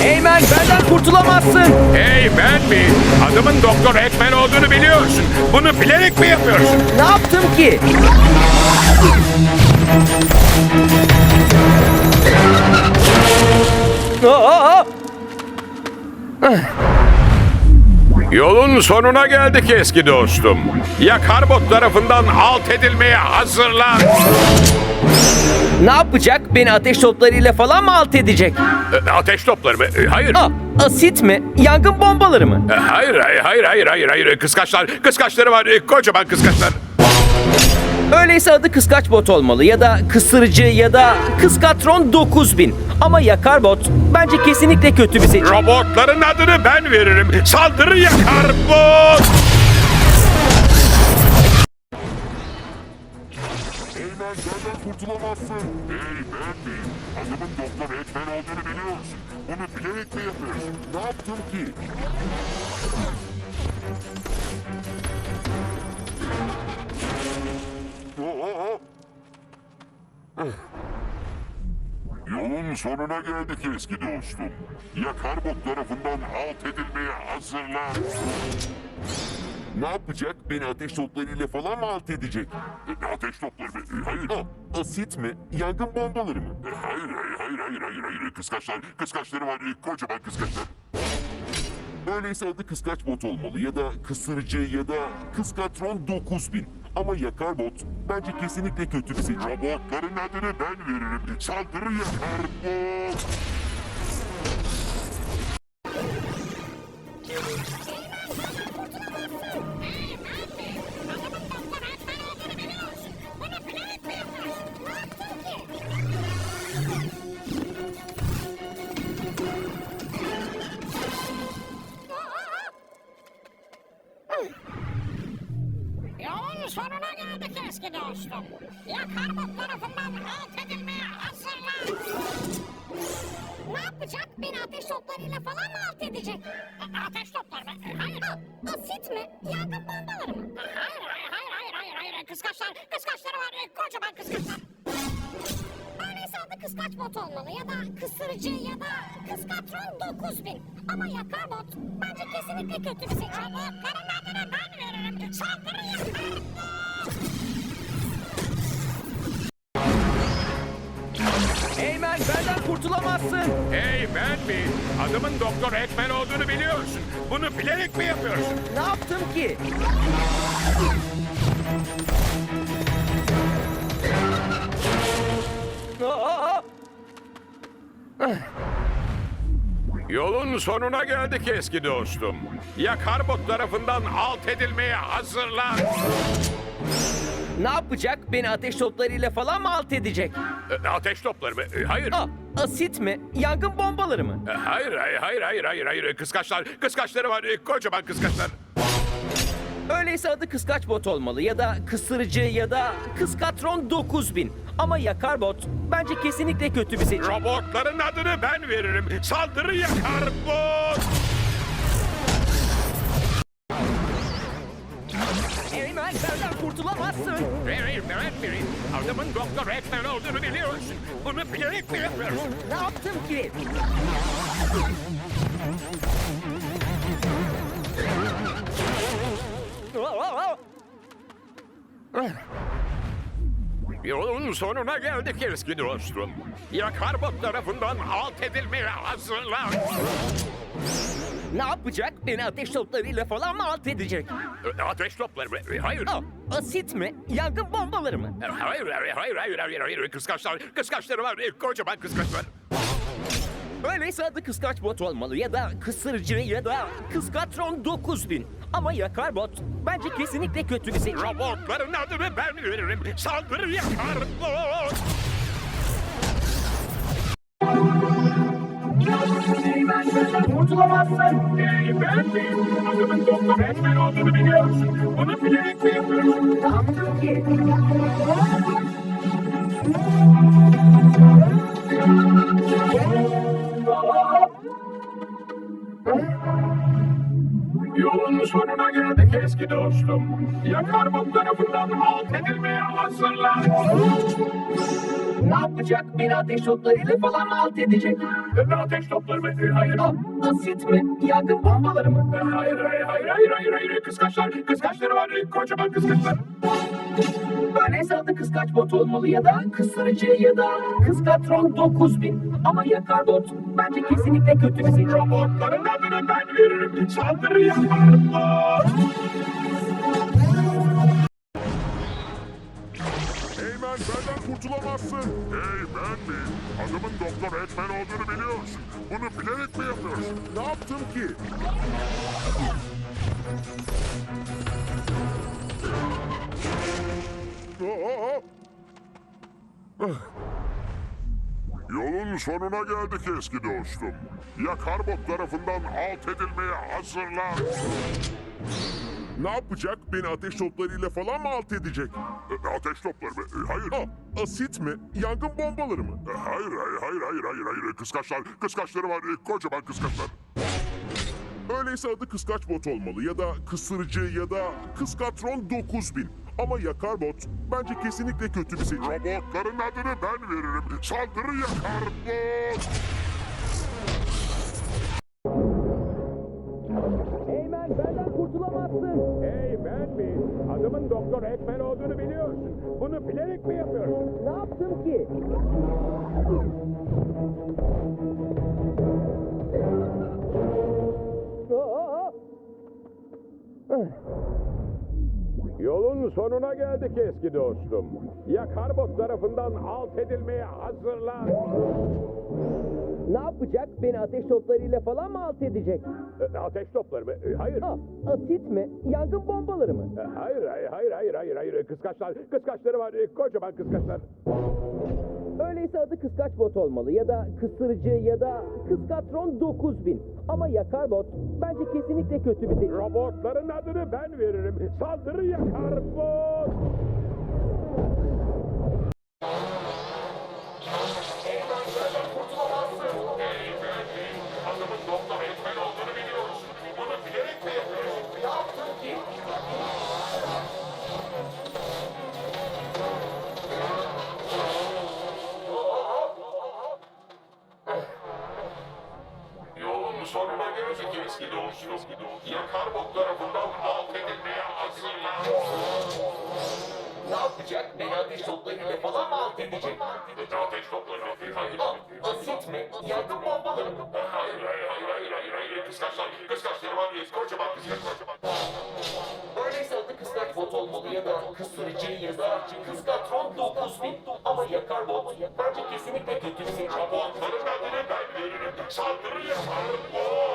Eymen, benden kurtulamazsın. Hey, ben mi? Adamın Doktor Eggman olduğunu biliyorsun. Bunu bilerek mi yapıyorsun? Ne yaptım ki? Aa! Yolun sonuna geldik eski dostum. Ya Karbot tarafından alt edilmeye hazırlan. Ne yapacak? Beni ateş toplarıyla falan mı alt edecek? Ateş topları mı? Hayır. Asit mi? Yangın bombaları mı? Hayır. Kıskaçları var. Kocaman kıskaçlar. Öyleyse adı kıskaç bot olmalı ya da kısırıcı ya da kıskatron 9000. Ama yakar bot bence kesinlikle kötü bir seçim. Robotların adını ben veririm. Saldırı ya Karbot. Eymen, benden kurtulamazsın. Hey, ben miyim? Adamın Doktor Eggman olduğunu biliyorsun. Bunu bilerek mi yapıyorsun? Ne yaptım ki? Yolun sonuna geldik eski dostum. Ya Karbot tarafından alt edilmeye hazırlan. Ne yapacak? Beni ateş toplarıyla falan mı alt edecek? Ateş topları mı? Hayır. Asit mi? Yangın bombaları mı? Hayır. Kıskaçları var. Kocaman kıskaçlar. Öyleyse adı kıskaç bot olmalı ya da kısırıcı ya da kıskatron 9000. Ama yakar bot bence kesinlikle kötü bir seçim. Robotların adını ben veririm. Saldırı yakar bot. Yolun sonuna geldik eski dostum. Ya Karbot tarafından alt edilmeye hazırlan. Ne yapacak? Beni ateş toplarıyla falan mı alt edecek? Ateş topları mı? Hayır. Asit mi? Yangın bombaları mı? Hayır. Kıskaçları var. Kocaman kıskaçlar. Öyleyse adı kıskaç bot olmalı ya da kısırıcı ya da kıskatron 9000. Ama yakar bot bence kesinlikle kötü bir seçim. Robotların adını ben veririm. Saldırı yakar bot. Eymen, benden kurtulamazsın. Hey, ben mi? Adamın Doktor Eggman olduğunu biliyorsun. Bunu bilerek mi yapıyorsun? Ne yaptım ki? Aa! Yolun sonuna geldik eski dostum. Ya Karbot tarafından alt edilmeye hazırlan. Ne yapacak? Beni ateş toplarıyla falan mı alt edecek? Ateş topları mı? Hayır. Asit mi? Yangın bombaları mı? Hayır. Kıskaçları var. Kocaman kıskaçlar. Öyleyse adı kıskaç bot olmalı ya da kısırıcı ya da kıskatron 9000. Ama yakar bot bence kesinlikle kötü bir seçim. Robotların adını ben veririm. Saldırı ya Karbot. Eymen, benden kurtulamazsın. Biri. Adamın Doktor Eggman olduğunu biliyorsun. Bunu bilerek mi yapıyorsun? Ne yaptım ki? Yolun sonuna geldik eski dostum. Ya Karbot tarafından alt edilmeye hazırlan. Ne yapacak? Beni ateş toplarıyla falan mı alt edecek? Ateş topları mı? Hayır. Asit mi? Yangın bombaları mı? Hayır. Kıskaçları var. Kocaman kıskaçlar. Öyleyse adı kıskaç bot olmalı ya da kısırıcı ya da kıskatron 9000. Ama yakar bot bence kesinlikle kötü bir seçim. Robotların adını ben veririm. Saldırı ya Karbot. Kurtulamazsın. Ben miyim? Adamın Doktor Eggman olduğunu biliyorsun. Bunu bilerek mi yapıyorsun? Ne yaptım ki? Yolun sonuna geldik eski dostum. Yakar bot tarafından alt edilmeye hazırlan. Ne yapacak? Beni ateş toplarıyla falan mı alt edecek? Ve ateş topları mı? Hayır. Asit mi? Yangın bombaları mı? Hayır. Kıskaçları var. Kocaman kıskaçlar. Öyleyse adı kıskaç bot olmalı ya da kısırıcı ya da kıskatron 9000. Ama yakar bot bence kesinlikle kötü bir seçim. Robotların adını ben veririm. Saldırı yaparım. Eymen benden kurtulamazsın. Hey ben mi? Adamın Doktor Eggman olduğunu biliyorsun. Bunu bilerek mi yapıyorsun? Ne yaptım ki? Yolun sonuna geldik eski dostum. Yakarbot tarafından alt edilmeye hazırlan. Ne yapacak? Beni ateş toplarıyla falan mı alt edecek? Ateş topları mı? Hayır. Asit mi? Yangın bombaları mı? Hayır. Kıskaçları var. Kocaman kıskaçlar. Öyleyse adı kıskaç bot olmalı ya da kısırıcı ya da kıskatron 9000. Ama yakar bot bence kesinlikle kötü bir seçim. Robotların adını ben veririm. Saldırı yakar bot. Eymen benden kurtulamazsın. Hey ben mi? Adamın Doktor Eggman olduğunu biliyorsun. Bunu bilerek mi yapıyorsun? Ne yaptım ki? Yolun sonuna geldik eski dostum. Yakarbot tarafından alt edilmeye hazırlan. Ne yapacak? Beni ateş toplarıyla falan mı alt edecek? Ateş topları mı? Hayır. Asit mi? Yangın bombaları mı? Hayır. Kıskaçları var. Kocaman kıskaçlar. Öyleyse adı kıskaç bot olmalı ya da kısırıcı ya da kıskatron 9000. Ama yakar bot bence kesinlikle kötü bir seçim. Robotların adını ben veririm. Saldırı yakarbot. Yolun sonuna geldik eski dostum. Yakarbot tarafından alt edilmeye hazırlan. Ne yapacak? Beni ateş toplarıyla falan mı alt edecek? Ateş topları mı? Hayır. Asit mi? Yangın bombaları mı? Hayır. Kıskaçları var. Kocaman kıskaçlar. Öyleyse adı kıskaç bot olmalı ya da kısırıcı ya da kıskatron 9000. Ama yakar bot bence kesinlikle kötü bir seçim. Robotların adını ben veririm. Saldırı yakarbot.